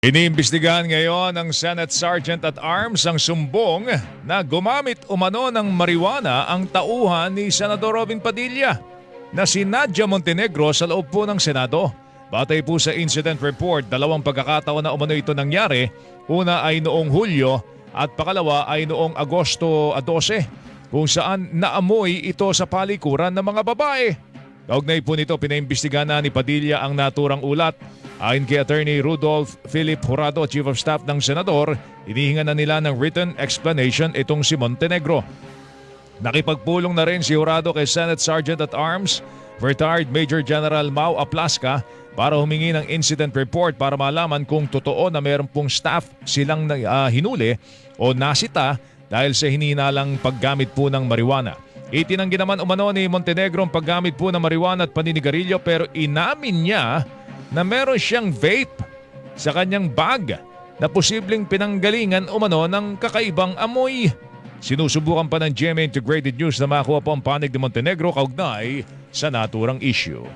Iniimbestigahan ngayon ng Senate Sergeant at Arms ang sumbong na gumamit umano ng marijuana ang tauhan ni Senador Robin Padilla na si Nadia Montenegro sa loob po ng Senado. Batay po sa incident report, dalawang pagkakataon na umano ito nangyari. Una ay noong Hulyo at pakalawa ay noong Agosto 12 kung saan naamoy ito sa palikuran ng mga babae. Kaugnay po nito, pinaimbestigahan na ni Padilla ang naturang ulat. Ayon kay Attorney Rudolph Philip Jurado, Chief of Staff ng Senador, hinihingan na nila ng written explanation itong si Montenegro. Nakipagpulong na rin si Jurado kay Senate Sergeant at Arms, retired Major General Mau Aplasca para humingi ng incident report para malaman kung totoo na mayroon pong staff silang hinuli o nasita dahil sa hinihinalang paggamit po ng marijuana. Itinanggi naman umano ni Montenegro ang paggamit po ng marijuana at paninigarilyo pero inamin niya na meron siyang vape sa kanyang bag na posibleng pinanggalingan umano ng kakaibang amoy. Sinusubukan pa ng GMA Integrated News na makuha po ang panig ni Montenegro kaugnay sa naturang issue.